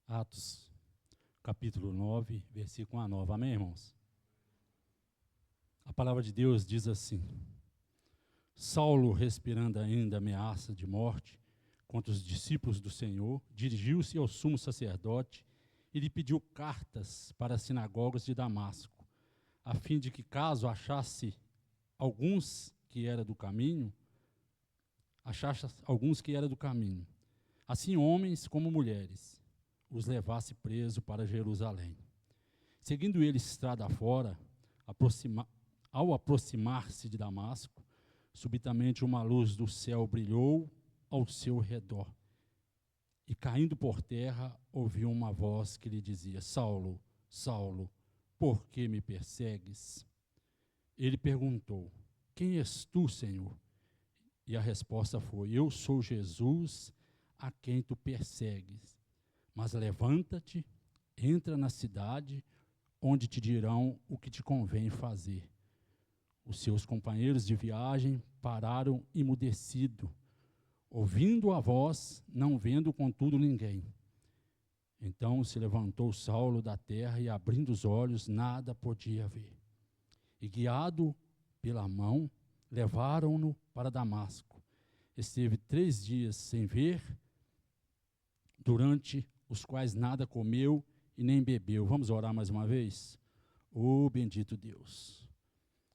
Atos, capítulo 9, versículo 1 a 9. Amém, irmãos? A palavra de Deus diz assim: Saulo, respirando ainda ameaça de morte contra os discípulos do Senhor, dirigiu-se ao sumo sacerdote e lhe pediu cartas para as sinagogas de Damasco, a fim de que, caso achasse alguns que era do caminho, assim homens como mulheres, os levasse preso para Jerusalém. Seguindo ele estrada fora, ao aproximar-se de Damasco, subitamente uma luz do céu brilhou ao seu redor. E caindo por terra, ouviu uma voz que lhe dizia: Saulo, Saulo, por que me persegues? Ele perguntou: Quem és tu, Senhor? E a resposta foi: Eu sou Jesus, a quem tu persegues. Mas levanta-te, entra na cidade, onde te dirão o que te convém fazer. Os seus companheiros de viagem pararam emudecidos, ouvindo a voz, não vendo contudo ninguém. Então se levantou Saulo da terra e, abrindo os olhos, nada podia ver. E, guiado pela mão, levaram-no para Damasco. Esteve 3 dias sem ver, durante os quais nada comeu e nem bebeu. Vamos orar mais uma vez? Oh, bendito Deus,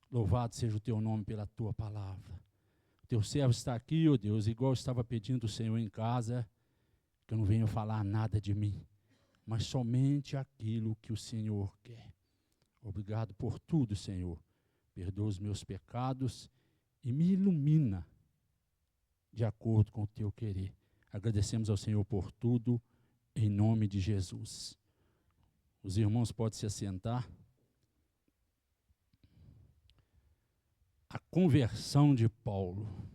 louvado seja o teu nome pela tua palavra. O teu servo está aqui, ó Deus, igual eu estava pedindo o Senhor em casa, que eu não venha falar nada de mim, mas somente aquilo que o Senhor quer. Obrigado por tudo, Senhor. Perdoa os meus pecados e me ilumina de acordo com o teu querer. Agradecemos ao Senhor por tudo, em nome de Jesus. Os irmãos podem se assentar. A conversão de Paulo.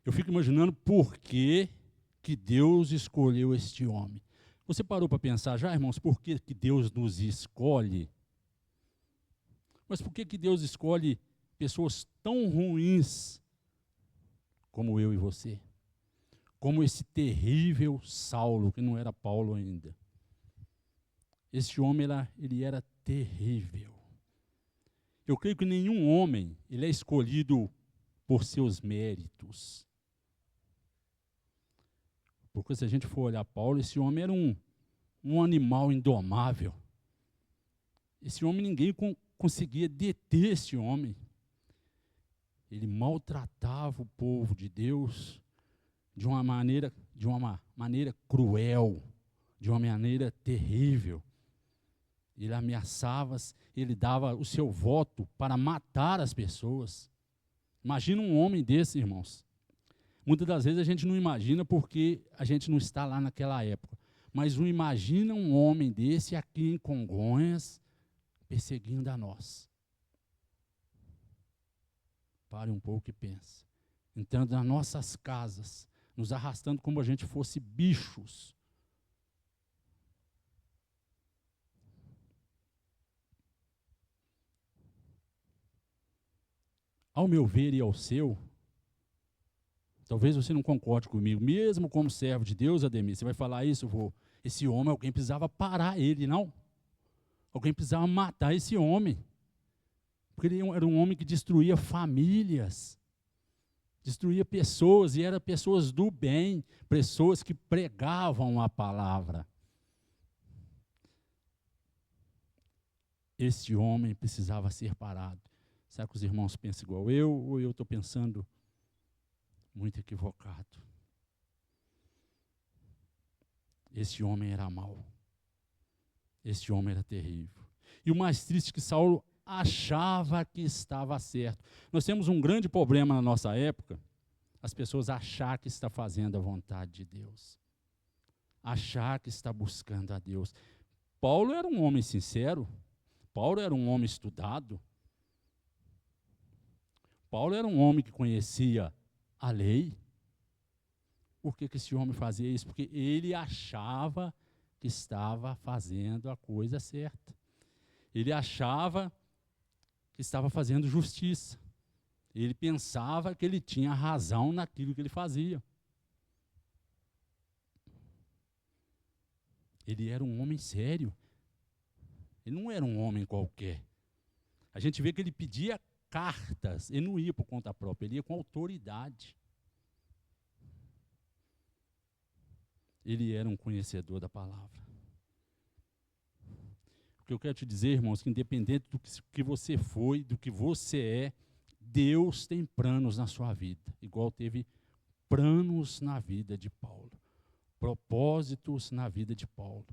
Eu fico imaginando por que Deus escolheu este homem. Você parou para pensar já, irmãos, por que Deus nos escolhe? Mas por que Deus escolhe pessoas tão ruins como eu e você? Como esse terrível Saulo, que não era Paulo ainda. Este homem, ele era terrível. Eu creio que nenhum homem ele é escolhido por seus méritos. Porque se a gente for olhar Paulo, esse homem era um animal indomável. Esse homem, ninguém conseguia deter esse homem. Ele maltratava o povo de Deus de uma maneira cruel, de uma maneira terrível. Ele ameaçava, ele dava o seu voto para matar as pessoas. Imagina um homem desse, irmãos. Muitas das vezes a gente não imagina porque a gente não está lá naquela época. Mas não imagina um homem desse aqui em Congonhas perseguindo a nós. Pare um pouco e pense. Entrando nas nossas casas, nos arrastando como a gente fosse bichos. Ao meu ver e ao seu, talvez você não concorde comigo, mesmo como servo de Deus, Ademir, você vai falar isso, esse homem, alguém precisava parar ele, não? Alguém precisava matar esse homem. Porque ele era um homem que destruía famílias, destruía pessoas, e eram pessoas do bem, pessoas que pregavam a palavra. Este homem precisava ser parado. Será que os irmãos pensam igual eu, ou eu estou pensando muito equivocado? Este homem era mau. Este homem era terrível. E o mais triste é que Saulo achava que estava certo. Nós temos um grande problema na nossa época, as pessoas achar que está fazendo a vontade de Deus. Achar que está buscando a Deus. Paulo era um homem sincero. Paulo era um homem estudado. Paulo era um homem que conhecia a lei. Por que esse homem fazia isso? Porque ele achava que estava fazendo a coisa certa. Ele achava que estava fazendo justiça. Ele pensava que ele tinha razão naquilo que ele fazia. Ele era um homem sério. Ele não era um homem qualquer. A gente vê que ele pedia cartas. Ele não ia por conta própria, ele ia com autoridade. Ele era um conhecedor da palavra. O que eu quero te dizer, irmãos, que independente do que você foi, do que você é, Deus tem planos na sua vida, igual teve planos na vida de Paulo, propósitos na vida de Paulo.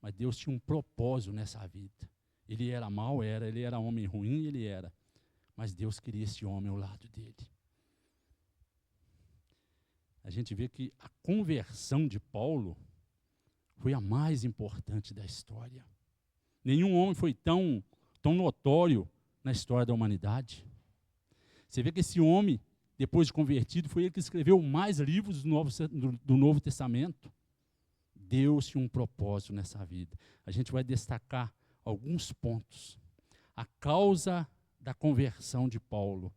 Mas Deus tinha um propósito nessa vida. Ele era mau, ele era homem ruim, ele era. Mas Deus queria esse homem ao lado dele. A gente vê que a conversão de Paulo foi a mais importante da história. Nenhum homem foi tão notório na história da humanidade. Você vê que esse homem, depois de convertido, foi ele que escreveu mais livros do Novo Testamento. Deus tinha um propósito nessa vida. A gente vai destacar alguns pontos. A causa da conversão de Paulo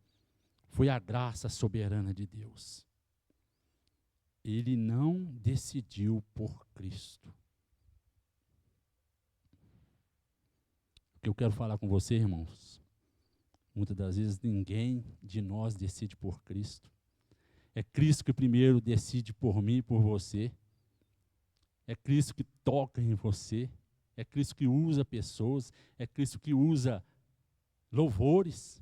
foi a graça soberana de Deus. Ele não decidiu por Cristo. O que eu quero falar com você, irmãos, muitas das vezes ninguém de nós decide por Cristo. É Cristo que primeiro decide por mim e por você. É Cristo que toca em você. É Cristo que usa pessoas. É Cristo que usa louvores.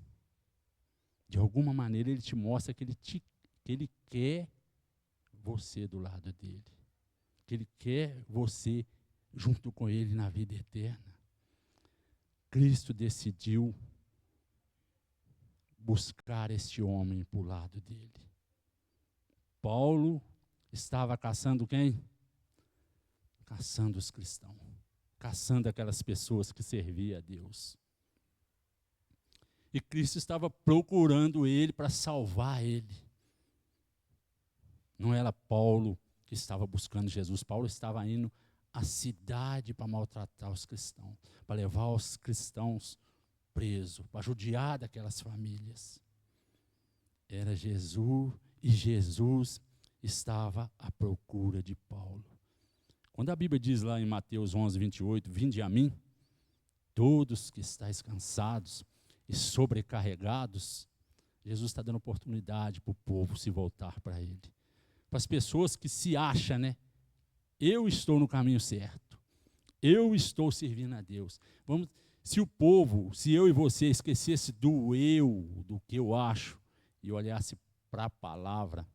De alguma maneira ele te mostra que ele quer você do lado dele. Que ele quer você junto com ele na vida eterna. Cristo decidiu buscar este homem para o lado dele. Paulo estava caçando quem? Caçando os cristãos. Caçando aquelas pessoas que serviam a Deus. E Cristo estava procurando ele para salvar ele. Não era Paulo que estava buscando Jesus. Paulo estava indo à cidade para maltratar os cristãos, para levar os cristãos presos, para judiar daquelas famílias. Era Jesus, e Jesus estava à procura de Paulo. Quando a Bíblia diz lá em Mateus 11, 28, vinde a mim, todos que estáis cansados e sobrecarregados, Jesus está dando oportunidade para o povo se voltar para ele. Para as pessoas que se acham, né? Eu estou no caminho certo. Eu estou servindo a Deus. Se o povo, se eu e você esquecesse do eu, do que eu acho, e olhasse para a palavra,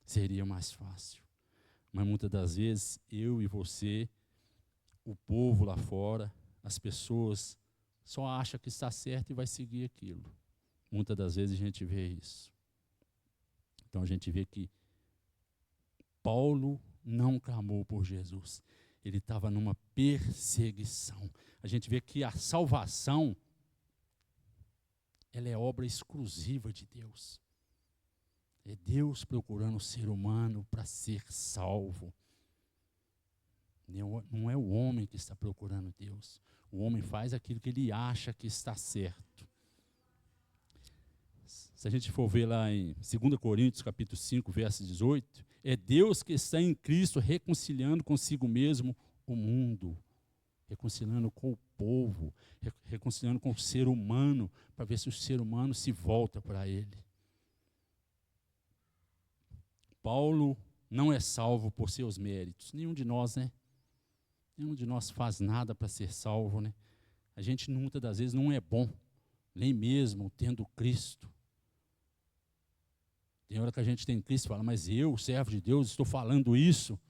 seria mais fácil. Mas muitas das vezes, eu e você, o povo lá fora, as pessoas, só acham que está certo e vai seguir aquilo. Muitas das vezes a gente vê isso. Então a gente vê que Paulo não clamou por Jesus. Ele estava numa perseguição. A gente vê que a salvação, ela é obra exclusiva de Deus. É Deus procurando o ser humano para ser salvo. Não é o homem que está procurando Deus. O homem faz aquilo que ele acha que está certo. Se a gente for ver lá em 2 Coríntios, capítulo 5, verso 18, é Deus que está em Cristo reconciliando consigo mesmo o mundo, reconciliando com o povo, reconciliando com o ser humano, para ver se o ser humano se volta para ele. Paulo não é salvo por seus méritos, nenhum de nós, né? Nenhum de nós faz nada para ser salvo, né? A gente muitas das vezes não é bom, nem mesmo tendo Cristo. Tem hora que a gente tem Cristo e fala, mas eu, servo de Deus, estou falando isso.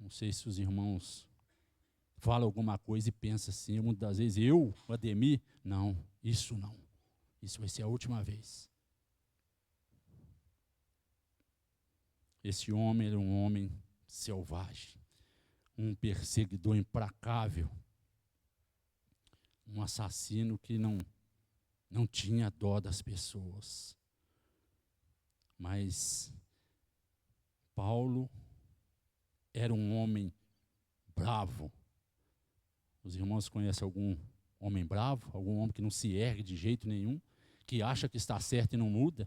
Não sei se os irmãos falam alguma coisa e pensam assim, muitas das vezes, eu, o Ademir, não. Isso vai ser a última vez. Esse homem era um homem selvagem, um perseguidor implacável, um assassino que não tinha dó das pessoas. Mas Paulo era um homem bravo. Os irmãos conhecem algum homem bravo? Algum homem que não se ergue de jeito nenhum? Que acha que está certo e não muda?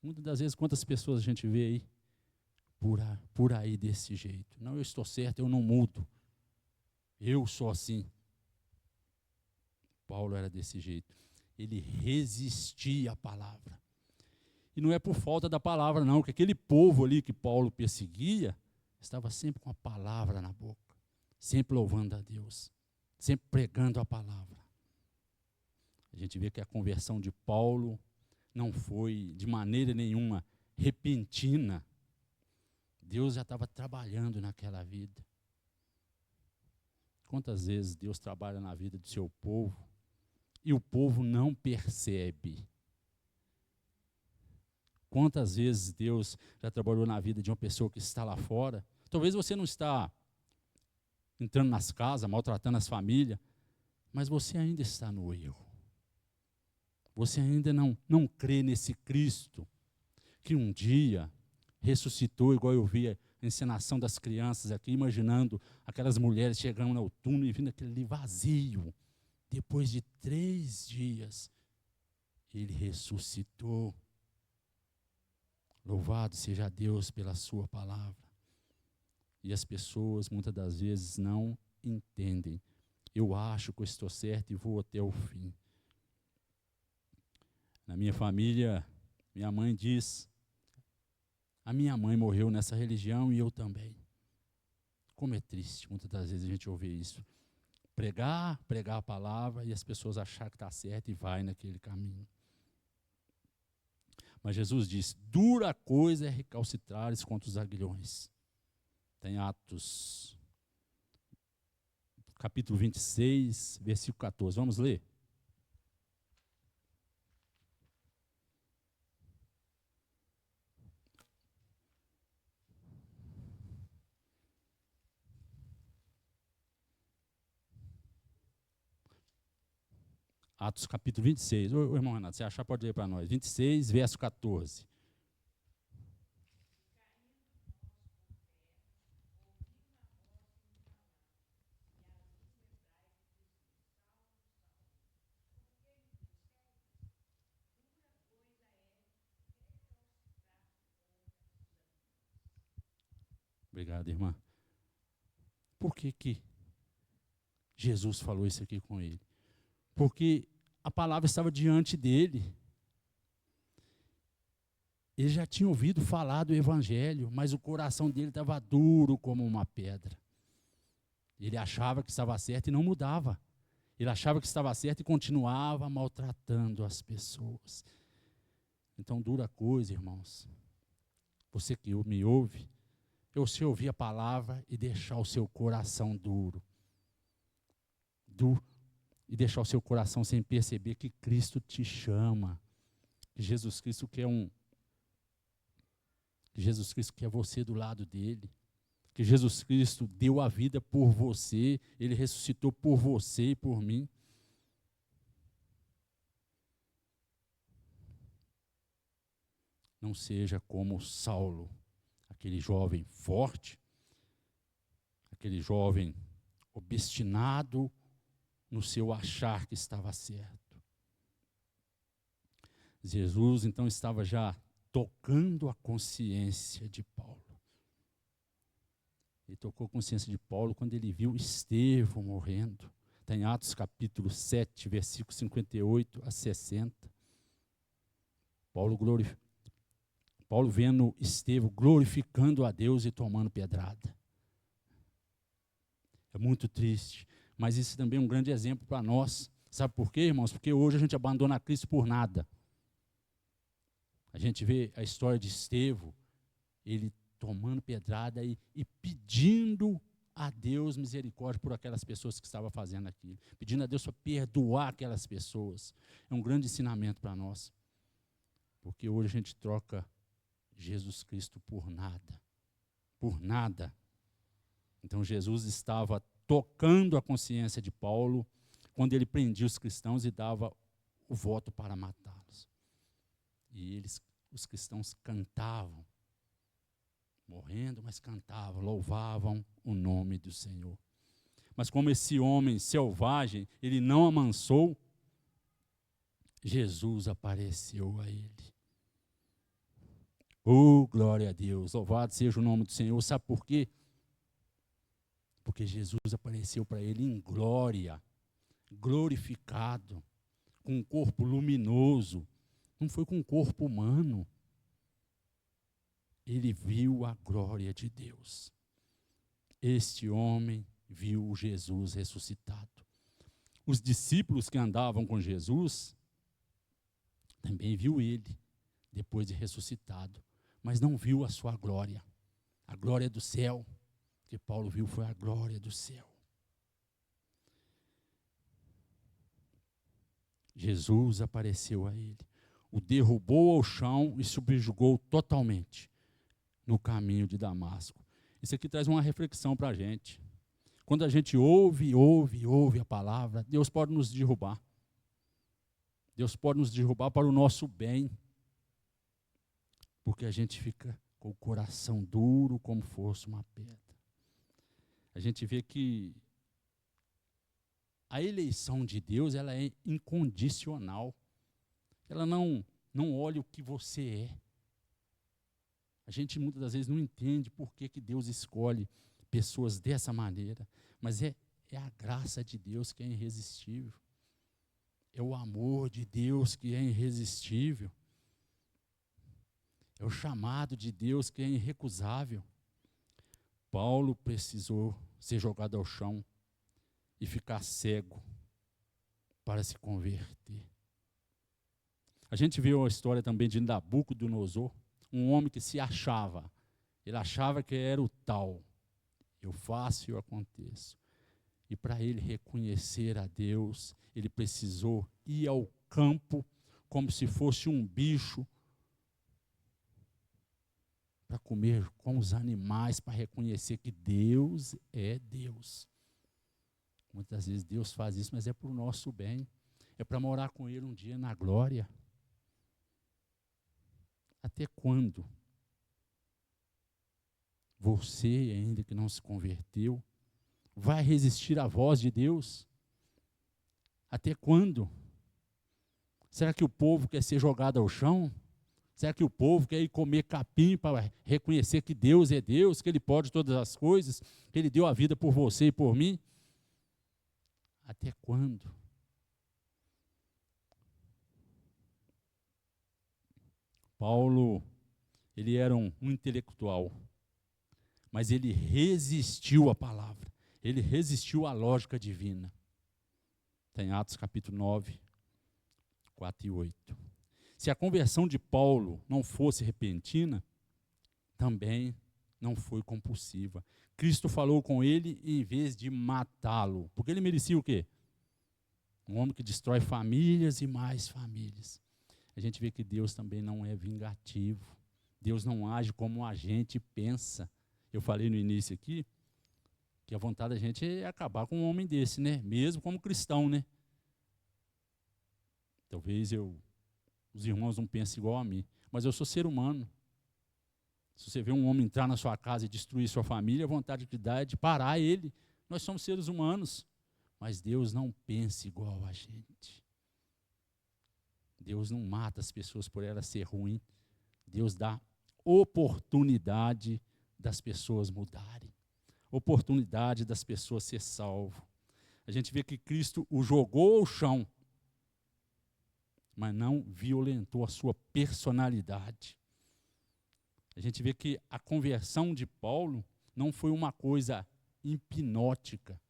Muitas das vezes, quantas pessoas a gente vê aí por aí desse jeito. Não, eu estou certo, eu não mudo. Eu sou assim. Paulo era desse jeito. Ele resistia à palavra. E não é por falta da palavra, não, porque aquele povo ali que Paulo perseguia, estava sempre com a palavra na boca, sempre louvando a Deus, sempre pregando a palavra. A gente vê que a conversão de Paulo não foi de maneira nenhuma repentina. Deus já estava trabalhando naquela vida. Quantas vezes Deus trabalha na vida do seu povo e o povo não percebe? Quantas vezes Deus já trabalhou na vida de uma pessoa que está lá fora? Talvez você não está entrando nas casas, maltratando as famílias, mas você ainda está no erro. Você ainda não crê nesse Cristo que um dia ressuscitou, igual eu vi a encenação das crianças aqui, imaginando aquelas mulheres chegando ao túmulo e vindo aquele ali vazio. Depois de 3 dias, ele ressuscitou. Louvado seja Deus pela sua palavra. E as pessoas muitas das vezes não entendem. Eu acho que eu estou certo e vou até o fim. Na minha família, minha mãe diz, a minha mãe morreu nessa religião e eu também. Como é triste muitas das vezes a gente ouvir isso. Pregar a palavra e as pessoas achar que está certo e vai naquele caminho. Mas Jesus disse, dura coisa é recalcitrares contra os aguilhões. Tem Atos, capítulo 26, versículo 14. Vamos ler? Atos capítulo 26. Ô, irmão Renato, se achar pode ler para nós. 26, verso 14. Obrigado, irmã. Por que Jesus falou isso aqui com ele? Porque a palavra estava diante dele. Ele já tinha ouvido falar do evangelho, mas o coração dele estava duro como uma pedra. Ele achava que estava certo e não mudava. Ele achava que estava certo e continuava maltratando as pessoas. Então, dura coisa, irmãos. Você que me ouve, é você ouvir a palavra e deixar o seu coração duro. E deixar o seu coração sem perceber que Cristo te chama. Que Jesus Cristo quer você do lado dele. Que Jesus Cristo deu a vida por você. Ele ressuscitou por você e por mim. Não seja como Saulo, aquele jovem forte, aquele jovem obstinado no seu achar que estava certo. Jesus, então, estava já tocando a consciência de Paulo. Ele tocou a consciência de Paulo quando ele viu Estevão morrendo. Está em Atos capítulo 7, versículo 58 a 60. Paulo vendo Estevão glorificando a Deus e tomando pedrada. É muito triste, mas isso também é um grande exemplo para nós. Sabe por quê, irmãos? Porque hoje a gente abandona Cristo por nada. A gente vê a história de Estevão, ele tomando pedrada e pedindo a Deus misericórdia por aquelas pessoas que estavam fazendo aquilo. Pedindo a Deus para perdoar aquelas pessoas. É um grande ensinamento para nós. Porque hoje a gente troca Jesus Cristo por nada. Por nada. Então Jesus estava tocando a consciência de Paulo quando ele prendia os cristãos e dava o voto para matá-los. E os cristãos cantavam, morrendo, mas cantavam, louvavam o nome do Senhor. Mas como esse homem selvagem, ele não amansou, Jesus apareceu a ele. Oh, glória a Deus, louvado seja o nome do Senhor. Sabe por quê? Porque Jesus apareceu para ele em glória, glorificado, com um corpo luminoso. Não foi com um corpo humano. Ele viu a glória de Deus. Este homem viu Jesus ressuscitado. Os discípulos que andavam com Jesus também viu ele depois de ressuscitado, mas não viu a sua glória. A glória do céu, que Paulo viu foi a glória do céu. Jesus apareceu a ele, o derrubou ao chão e subjugou totalmente no caminho de Damasco. Isso aqui traz uma reflexão para a gente. Quando a gente ouve a palavra, Deus pode nos derrubar. Deus pode nos derrubar para o nosso bem. Porque a gente fica com o coração duro como fosse uma pedra. A gente vê que a eleição de Deus, ela é incondicional. Ela não olha o que você é. A gente muitas das vezes não entende por que Deus escolhe pessoas dessa maneira. Mas é a graça de Deus que é irresistível. É o amor de Deus que é irresistível. É o chamado de Deus que é irrecusável. Paulo precisou ser jogado ao chão e ficar cego para se converter. A gente viu a história também de Nabucodonosor, um homem que se achava. Ele achava que era o tal. Eu faço e eu aconteço. E para ele reconhecer a Deus, ele precisou ir ao campo como se fosse um bicho para comer com os animais, para reconhecer que Deus é Deus. Muitas vezes Deus faz isso, mas é para o nosso bem. É para morar com Ele um dia na glória. Até quando você, ainda que não se converteu, vai resistir à voz de Deus? Até quando? Será que o povo quer ser jogado ao chão? Será que o povo quer ir comer capim para reconhecer que Deus é Deus, que Ele pode todas as coisas, que Ele deu a vida por você e por mim? Até quando? Paulo, ele era um intelectual, mas ele resistiu à palavra, ele resistiu à lógica divina. Está em Atos capítulo 9, 4 e 8. Se a conversão de Paulo não fosse repentina, também não foi compulsiva. Cristo falou com ele em vez de matá-lo, porque ele merecia o quê? Um homem que destrói famílias e mais famílias. A gente vê que Deus também não é vingativo. Deus não age como a gente pensa. Eu falei no início aqui que a vontade da gente é acabar com um homem desse, né? Mesmo como cristão, né? Talvez os irmãos não pensem igual a mim, mas eu sou ser humano. Se você vê um homem entrar na sua casa e destruir sua família, a vontade que dá é de parar ele. Nós somos seres humanos, mas Deus não pensa igual a gente. Deus não mata as pessoas por elas ser ruim. Deus dá oportunidade das pessoas mudarem, oportunidade das pessoas ser salvo. A gente vê que Cristo o jogou ao chão, mas não violentou a sua personalidade. A gente vê que a conversão de Paulo não foi uma coisa hipnótica.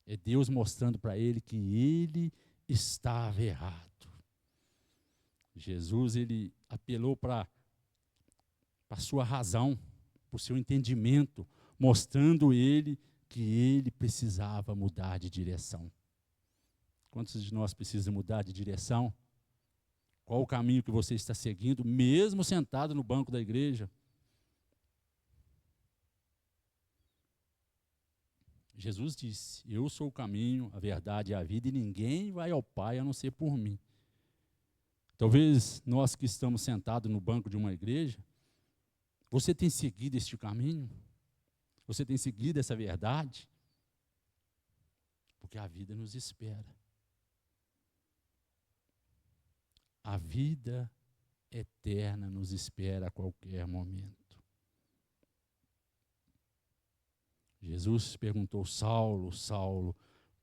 É Deus mostrando para ele que ele estava errado. Jesus, ele apelou para a sua razão, para o seu entendimento, mostrando ele que ele precisava mudar de direção. Quantos de nós precisam mudar de direção? Qual o caminho que você está seguindo, mesmo sentado no banco da igreja? Jesus disse: eu sou o caminho, a verdade e a vida, e ninguém vai ao Pai a não ser por mim. Talvez nós que estamos sentados no banco de uma igreja, você tem seguido este caminho? Você tem seguido essa verdade? Porque a vida nos espera. A vida eterna nos espera a qualquer momento. Jesus perguntou: Saulo, Saulo,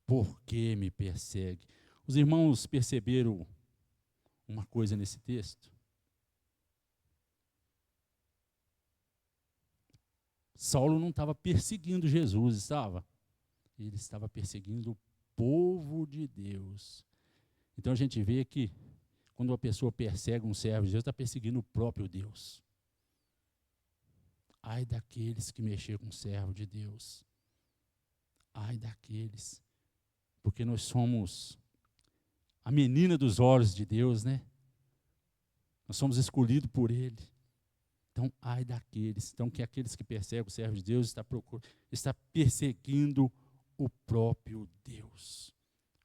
por que me persegue? Os irmãos perceberam uma coisa nesse texto? Saulo não estava perseguindo Jesus, estava? Ele estava perseguindo o povo de Deus. Então a gente vê que quando uma pessoa persegue um servo de Deus, está perseguindo o próprio Deus. Ai daqueles que mexer com o servo de Deus. Ai daqueles. Porque nós somos a menina dos olhos de Deus, né? Nós somos escolhidos por Ele. Então, ai daqueles. Então, que aqueles que perseguem o servo de Deus está perseguindo o próprio Deus.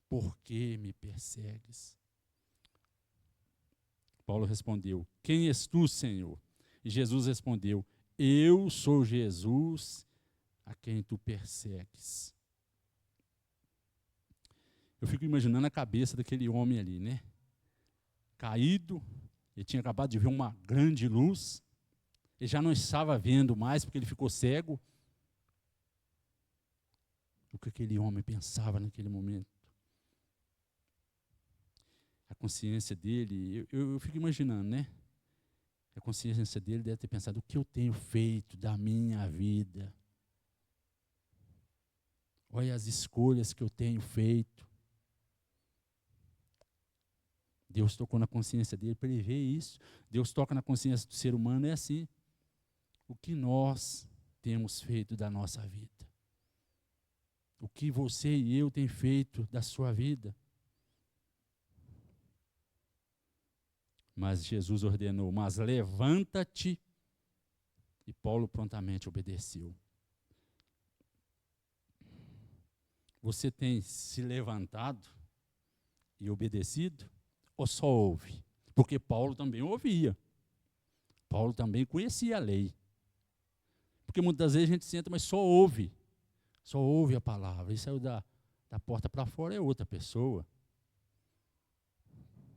Por que me persegues? Paulo respondeu: quem és tu, Senhor? E Jesus respondeu: eu sou Jesus a quem tu persegues. Eu fico imaginando a cabeça daquele homem ali, né? Caído, ele tinha acabado de ver uma grande luz, ele já não estava vendo mais porque ele ficou cego. O que aquele homem pensava naquele momento? A consciência dele, eu fico imaginando, né? A consciência dele deve ter pensado: o que eu tenho feito da minha vida? Olha as escolhas que eu tenho feito. Deus tocou na consciência dele para ele ver isso. Deus toca na consciência do ser humano, é assim. O que nós temos feito da nossa vida? O que você e eu tem feito da sua vida? Mas Jesus ordenou: mas levanta-te. E Paulo prontamente obedeceu. Você tem se levantado e obedecido? Ou só ouve? Porque Paulo também ouvia. Paulo também conhecia a lei. Porque muitas vezes a gente senta, mas só ouve. Só ouve a palavra. E saiu da porta para fora é outra pessoa.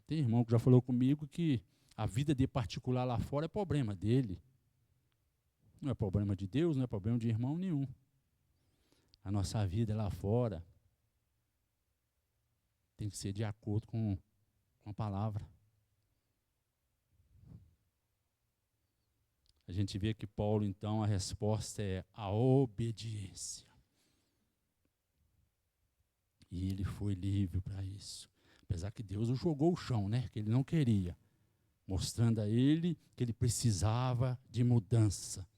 Tem irmão que já falou comigo que a vida de particular lá fora é problema dele. Não é problema de Deus, não é problema de irmão nenhum. A nossa vida lá fora tem que ser de acordo com a palavra. A gente vê que Paulo, então, a resposta é a obediência. E ele foi livre para isso. Apesar que Deus o jogou ao chão, né? Que ele não queria. Mostrando a ele que ele precisava de mudança.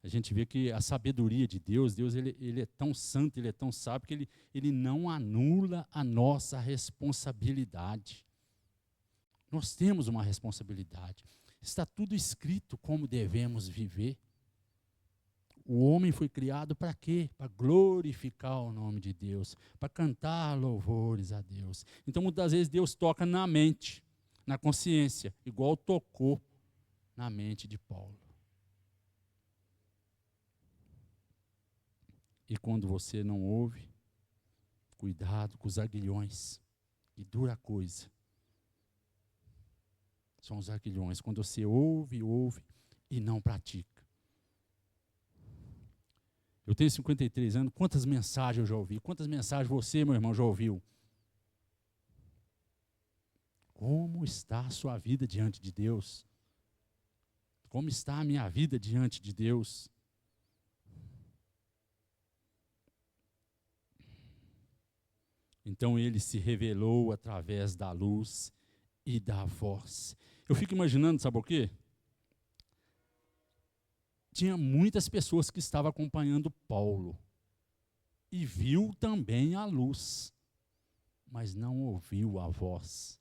A gente vê que a sabedoria de Deus, ele é tão santo, ele é tão sábio, que ele não anula a nossa responsabilidade. Nós temos uma responsabilidade. Está tudo escrito como devemos viver. O homem foi criado para quê? Para glorificar o nome de Deus, para cantar louvores a Deus. Então, muitas vezes, Deus toca na mente, na consciência, igual tocou na mente de Paulo. E quando você não ouve, cuidado com os aguilhões, que dura coisa. São os aguilhões, quando você ouve e não pratica. Eu tenho 53 anos, quantas mensagens eu já ouvi? Quantas mensagens você, meu irmão, já ouviu? Como está a sua vida diante de Deus? Como está a minha vida diante de Deus? Então ele se revelou através da luz e da voz. Eu fico imaginando, sabe o quê? Tinha muitas pessoas que estavam acompanhando Paulo e viu também a luz, mas não ouviu a voz.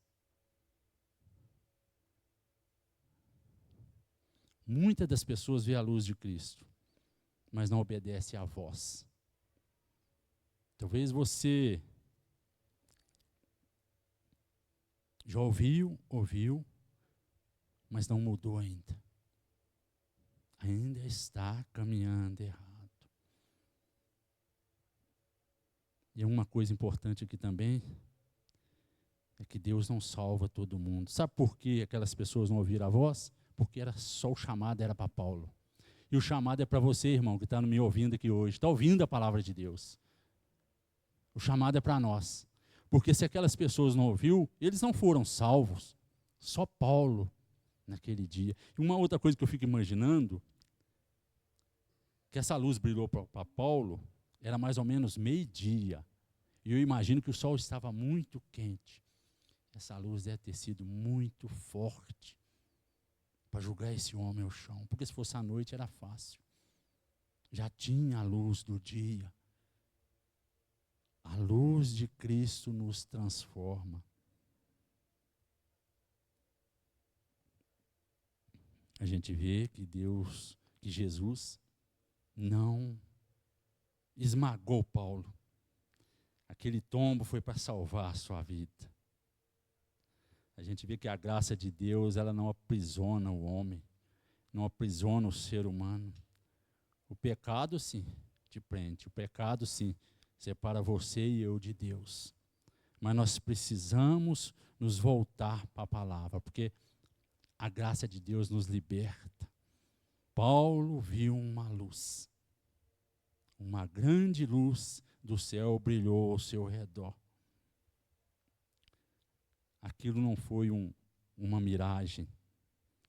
Muitas das pessoas vê a luz de Cristo, mas não obedece à voz. Talvez você já ouviu, mas não mudou ainda. Ainda está caminhando errado. E uma coisa importante aqui também, é que Deus não salva todo mundo. Sabe por que aquelas pessoas não ouviram a voz? Porque era só o chamado, era para Paulo. E o chamado é para você, irmão, que está me ouvindo aqui hoje. Está ouvindo a palavra de Deus. O chamado é para nós. Porque se aquelas pessoas não ouviram, eles não foram salvos. Só Paulo naquele dia. E uma outra coisa que eu fico imaginando, que essa luz brilhou para Paulo, era mais ou menos meio-dia. E eu imagino que o sol estava muito quente. Essa luz deve ter sido muito forte para jogar esse homem ao chão. Porque se fosse à noite era fácil. Já tinha a luz do dia. A luz de Cristo nos transforma. A gente vê que que Jesus não esmagou Paulo. Aquele tombo foi para salvar a sua vida. A gente vê que a graça de Deus, ela não aprisiona o homem, não aprisiona o ser humano. O pecado, sim, te prende. O pecado, sim, separa você e eu de Deus. Mas nós precisamos nos voltar para a palavra, porque a graça de Deus nos liberta. Paulo viu uma luz. Uma grande luz do céu brilhou ao seu redor. Aquilo não foi uma miragem.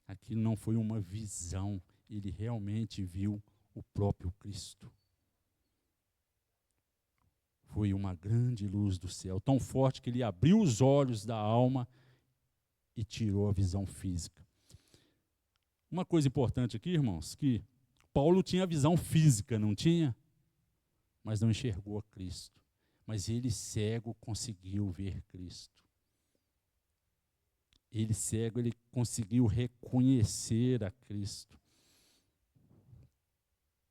Aquilo não foi uma visão. Ele realmente viu o próprio Cristo. Foi uma grande luz do céu, tão forte que ele abriu os olhos da alma e tirou a visão física. Uma coisa importante aqui, irmãos, que Paulo tinha visão física, não tinha? Mas não enxergou a Cristo. Mas ele cego conseguiu ver Cristo. Ele cego, ele conseguiu reconhecer a Cristo.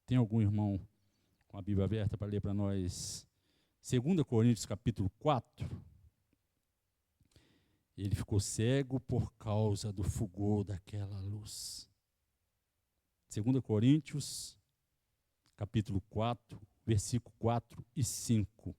Tem algum irmão com a Bíblia aberta para ler para nós? 2 Coríntios capítulo 4. Ele ficou cego por causa do fulgor daquela luz. 2 Coríntios capítulo 4, versículo 4 e 5.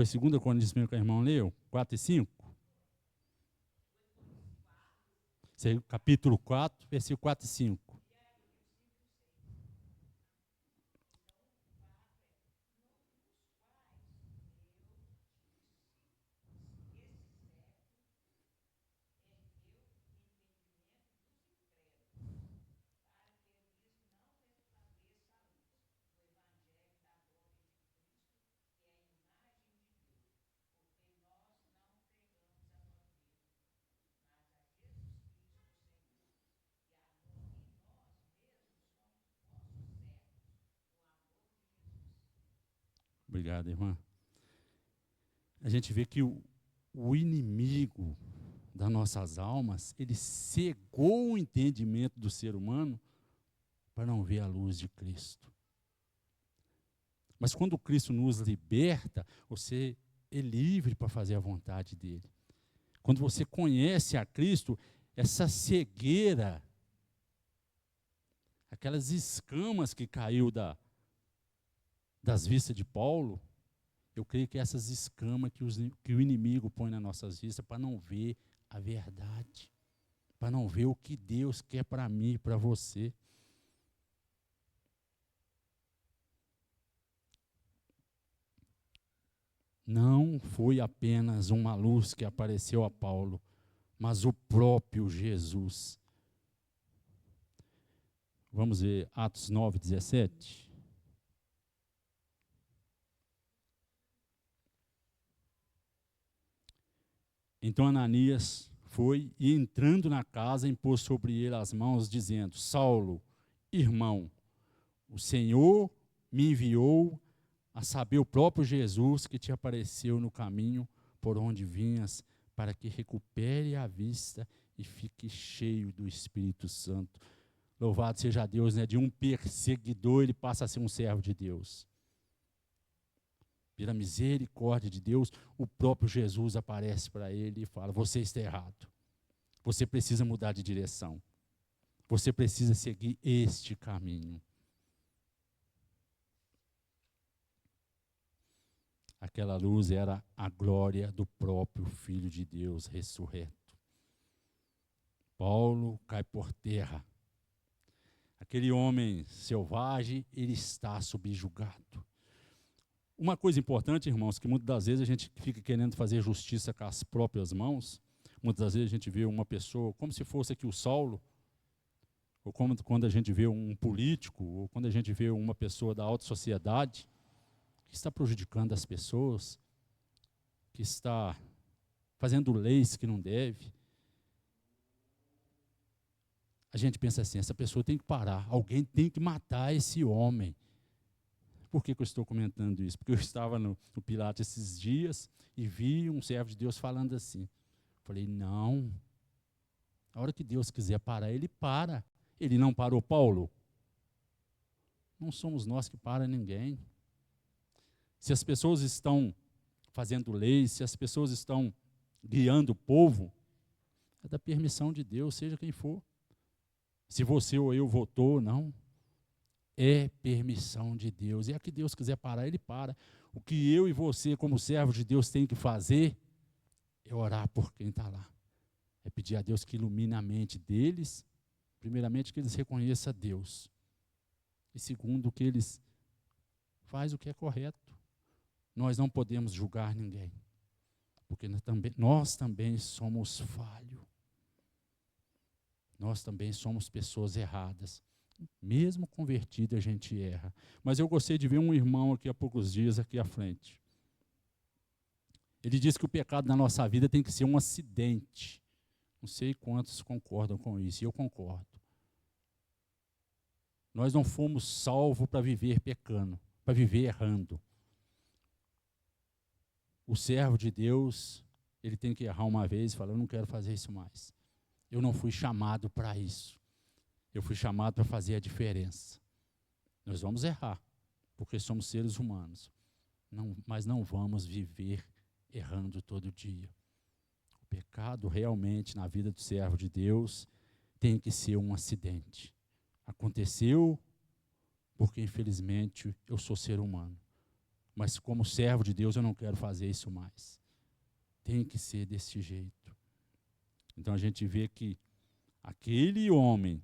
Foi 2 Coríntios mesmo que o irmão leu? 4 e 5? Capítulo 4, versículo 4 e 5. Obrigado, irmã. A gente vê que o inimigo das nossas almas, ele cegou o entendimento do ser humano para não ver a luz de Cristo. Mas quando Cristo nos liberta, você é livre para fazer a vontade dele. Quando você conhece a Cristo, essa cegueira, aquelas escamas que caiu das vistas de Paulo, eu creio que essas escamas que o inimigo põe nas nossas vistas para não ver a verdade, para não ver o que Deus quer para mim e para você. Não foi apenas uma luz que apareceu a Paulo, mas o próprio Jesus. Vamos ver Atos 9, 17. Então Ananias foi e, entrando na casa, impôs sobre ele as mãos, dizendo: Saulo, irmão, o Senhor me enviou, a saber, o próprio Jesus que te apareceu no caminho por onde vinhas, para que recupere a vista e fique cheio do Espírito Santo. Louvado seja Deus, né? De um perseguidor, ele passa a ser um servo de Deus. Pela misericórdia de Deus, o próprio Jesus aparece para ele e fala: você está errado. Você precisa mudar de direção. Você precisa seguir este caminho. Aquela luz era a glória do próprio Filho de Deus ressurreto. Paulo cai por terra. Aquele homem selvagem, ele está subjugado. Uma coisa importante, irmãos, que muitas das vezes a gente fica querendo fazer justiça com as próprias mãos. Muitas das vezes a gente vê uma pessoa, como se fosse aqui o Saulo, ou como quando a gente vê um político, ou quando a gente vê uma pessoa da alta sociedade, que está prejudicando as pessoas, que está fazendo leis que não deve. A gente pensa assim, essa pessoa tem que parar, alguém tem que matar esse homem. Por que eu estou comentando isso? Porque eu estava no Pilates esses dias e vi um servo de Deus falando assim. Falei, não, a hora que Deus quiser parar, ele para. Ele não parou Paulo? Não somos nós que para ninguém. Se as pessoas estão fazendo leis, se as pessoas estão guiando o povo, é da permissão de Deus, seja quem for. Se você ou eu votou, não. É permissão de Deus. E a que Deus quiser parar, ele para. O que eu e você, como servos de Deus, tem que fazer é orar por quem está lá. É pedir a Deus que ilumine a mente deles. Primeiramente, que eles reconheçam a Deus. E segundo, que eles fazem o que é correto. Nós não podemos julgar ninguém. Porque nós também somos falhos. Nós também somos pessoas erradas. Mesmo convertido, a gente erra. Mas eu gostei de ver um irmão aqui há poucos dias, aqui à frente. Ele disse que o pecado na nossa vida tem que ser um acidente. Não sei quantos concordam com isso, e eu concordo. Nós não fomos salvos para viver pecando, para viver errando. O servo de Deus, ele tem que errar uma vez e falar, eu não quero fazer isso mais. Eu não fui chamado para isso. Eu fui chamado para fazer a diferença. Nós vamos errar, porque somos seres humanos. Mas não vamos viver errando todo dia. O pecado realmente na vida do servo de Deus tem que ser um acidente. Aconteceu porque infelizmente eu sou ser humano. Mas como servo de Deus eu não quero fazer isso mais. Tem que ser desse jeito. Então a gente vê que aquele homem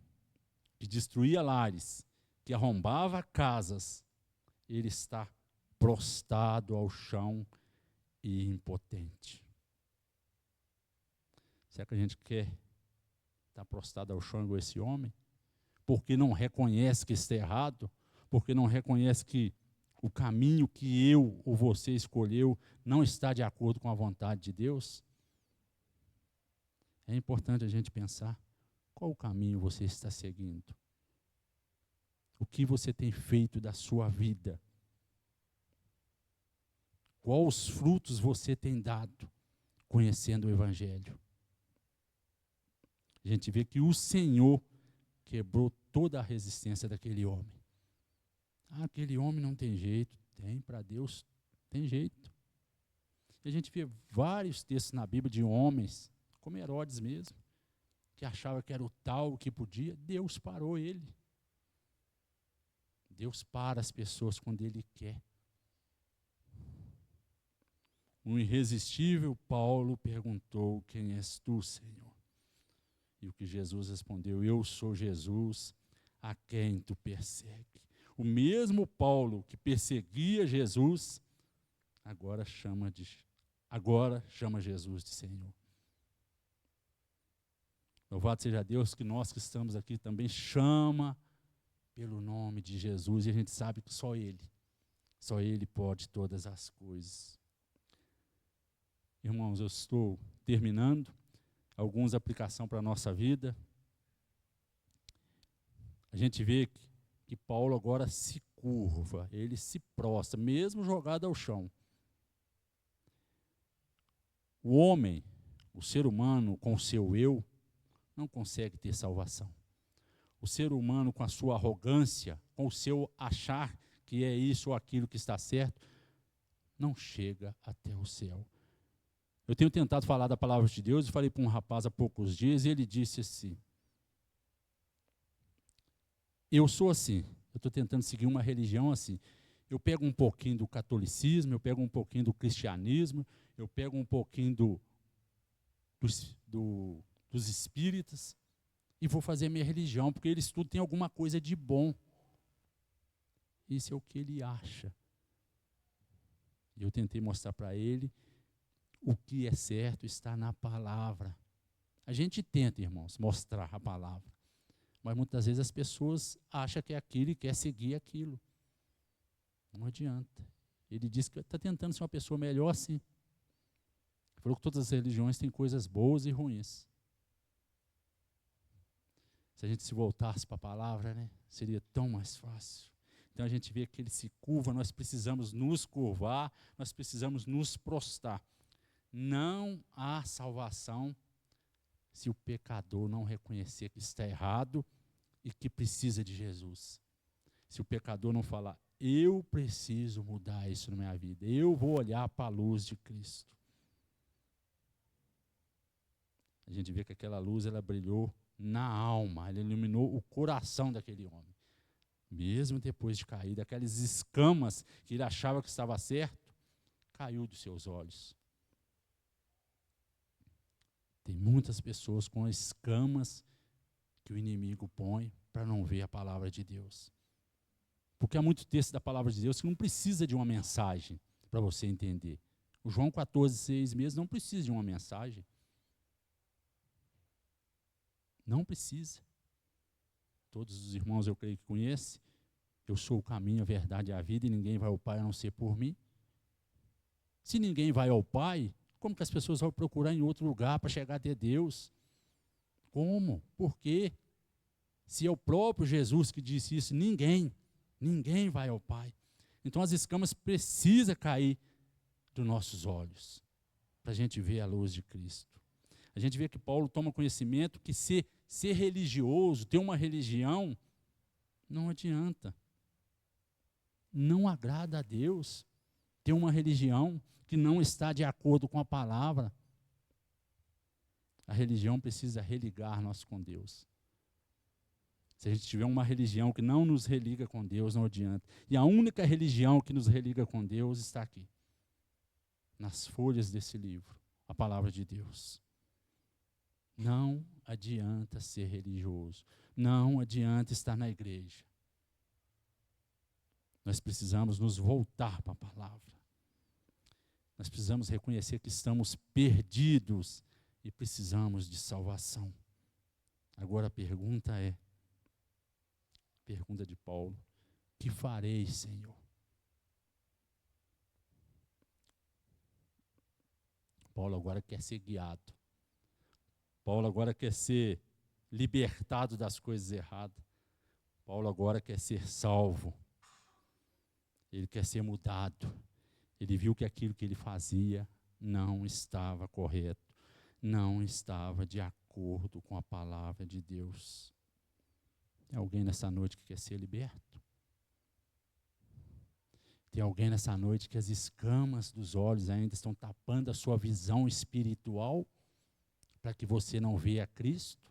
que destruía lares, que arrombava casas, ele está prostrado ao chão e impotente. Será que a gente quer estar prostrado ao chão igual esse homem? Porque não reconhece que está errado? Porque não reconhece que o caminho que eu ou você escolheu não está de acordo com a vontade de Deus? É importante a gente pensar, qual o caminho você está seguindo? O que você tem feito da sua vida? Quais frutos você tem dado conhecendo o Evangelho? A gente vê que o Senhor quebrou toda a resistência daquele homem. Aquele homem não tem jeito. Tem, para Deus tem jeito. E a gente vê vários textos na Bíblia de homens, como Herodes mesmo, que achava que era o tal que podia. Deus parou ele. Deus para as pessoas quando Ele quer. O irresistível Paulo perguntou, quem és tu, Senhor? E o que Jesus respondeu, eu sou Jesus, a quem tu persegue. O mesmo Paulo que perseguia Jesus, agora chama Jesus de Senhor. Louvado seja Deus que nós que estamos aqui também chama pelo nome de Jesus, e a gente sabe que só Ele pode todas as coisas. Irmãos, eu estou terminando, algumas aplicações para a nossa vida. A gente vê que Paulo agora se curva, ele se prostra, mesmo jogado ao chão. O homem, o ser humano, com o seu eu, não consegue ter salvação. O ser humano, com a sua arrogância, com o seu achar que é isso ou aquilo que está certo, não chega até o céu. Eu tenho tentado falar da palavra de Deus, e falei para um rapaz há poucos dias, e ele disse assim: eu sou assim, eu estou tentando seguir uma religião assim. Eu pego um pouquinho do catolicismo, eu pego um pouquinho do cristianismo, eu pego um pouquinho dos espíritas e vou fazer minha religião, porque eles tudo têm alguma coisa de bom. Isso é o que ele acha. E eu tentei mostrar para ele o que é certo está na palavra. A gente tenta, irmãos, mostrar a palavra. Mas muitas vezes as pessoas acham que é aquilo e quer seguir aquilo. Não adianta. Ele disse que está tentando ser uma pessoa melhor assim. Ele falou que todas as religiões têm coisas boas e ruins. Se a gente se voltasse para a palavra, né, seria tão mais fácil. Então a gente vê que ele se curva, nós precisamos nos curvar, nós precisamos nos prostrar. Não há salvação se o pecador não reconhecer que está errado e que precisa de Jesus. Se o pecador não falar, eu preciso mudar isso na minha vida, eu vou olhar para a luz de Cristo. A gente vê que aquela luz, ela brilhou na alma, ela iluminou o coração daquele homem. Mesmo depois de cair, daquelas escamas que ele achava que estava certo, caiu dos seus olhos. Tem muitas pessoas com escamas que o inimigo põe para não ver a palavra de Deus. Porque há muito texto da palavra de Deus que não precisa de uma mensagem para você entender. O João 14,6 mesmo não precisa de uma mensagem. Não precisa. Todos os irmãos eu creio que conhecem. Eu sou o caminho, a verdade e a vida, e ninguém vai ao Pai a não ser por mim. Se ninguém vai ao Pai, como que as pessoas vão procurar em outro lugar para chegar até Deus? Como? Por quê? Se é o próprio Jesus que disse isso, ninguém vai ao Pai. Então as escamas precisam cair dos nossos olhos, para a gente ver a luz de Cristo. A gente vê que Paulo toma conhecimento que ser religioso, ter uma religião, não adianta. Não agrada a Deus ter uma religião que não está de acordo com a palavra. A religião precisa religar nós com Deus. Se a gente tiver uma religião que não nos religa com Deus, não adianta. E a única religião que nos religa com Deus está aqui, nas folhas desse livro, a palavra de Deus. Não adianta ser religioso. Não adianta estar na igreja. Nós precisamos nos voltar para a palavra. Nós precisamos reconhecer que estamos perdidos e precisamos de salvação. Agora a pergunta de Paulo: que farei, Senhor? Paulo agora quer ser guiado. Paulo agora quer ser libertado das coisas erradas. Paulo agora quer ser salvo. Ele quer ser mudado. Ele viu que aquilo que ele fazia não estava correto, não estava de acordo com a palavra de Deus. Tem alguém nessa noite que quer ser liberto? Tem alguém nessa noite que as escamas dos olhos ainda estão tapando a sua visão espiritual para que você não veja Cristo?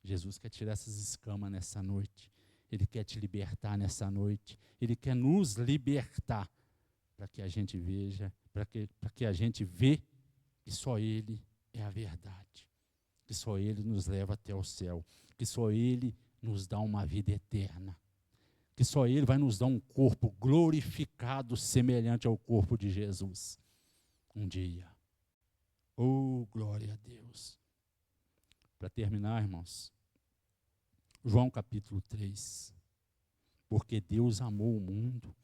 Jesus quer tirar essas escamas nessa noite. Ele quer te libertar nessa noite. Ele quer nos libertar para que a gente veja, para que a gente vê que só Ele é a verdade. Que só Ele nos leva até o céu. Que só Ele nos dá uma vida eterna. Que só Ele vai nos dar um corpo glorificado, semelhante ao corpo de Jesus. Um dia. Oh, glória a Deus. Para terminar, irmãos, João capítulo 3. Porque Deus amou o mundo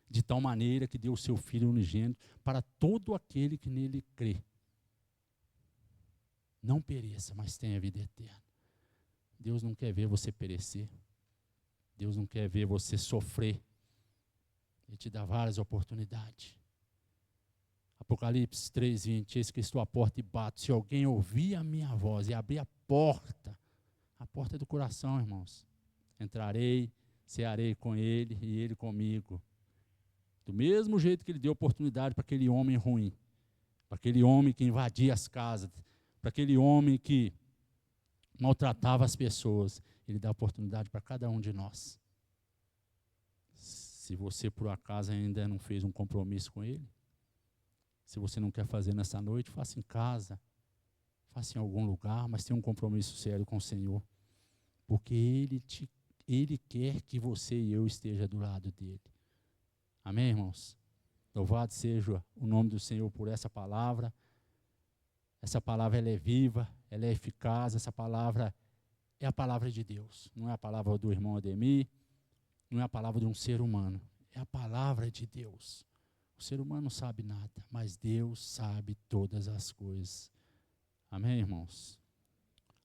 de tal maneira que deu o seu Filho unigênito para todo aquele que nele crê. Não pereça, mas tenha vida eterna. Deus não quer ver você perecer. Deus não quer ver você sofrer. Ele te dá várias oportunidades. Apocalipse 3:20, eis que estou à porta e bato. Se alguém ouvir a minha voz e abrir a porta do coração, irmãos, entrarei, cearei com ele e ele comigo. Do mesmo jeito que ele deu oportunidade para aquele homem ruim, para aquele homem que invadia as casas, para aquele homem que maltratava as pessoas, ele dá oportunidade para cada um de nós. Se você por acaso ainda não fez um compromisso com ele, se você não quer fazer nessa noite, faça em casa, faça em algum lugar, mas tenha um compromisso sério com o Senhor, porque Ele quer que você e eu esteja do lado dele. Amém, irmãos? Louvado seja o nome do Senhor por essa palavra. Essa palavra ela é viva, ela é eficaz, essa palavra é a palavra de Deus. Não é a palavra do irmão Ademir, não é a palavra de um ser humano, é a palavra de Deus. O ser humano não sabe nada, mas Deus sabe todas as coisas. Amém, irmãos?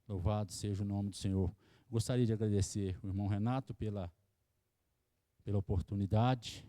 Louvado seja o nome do Senhor. Gostaria de agradecer o irmão Renato pela oportunidade.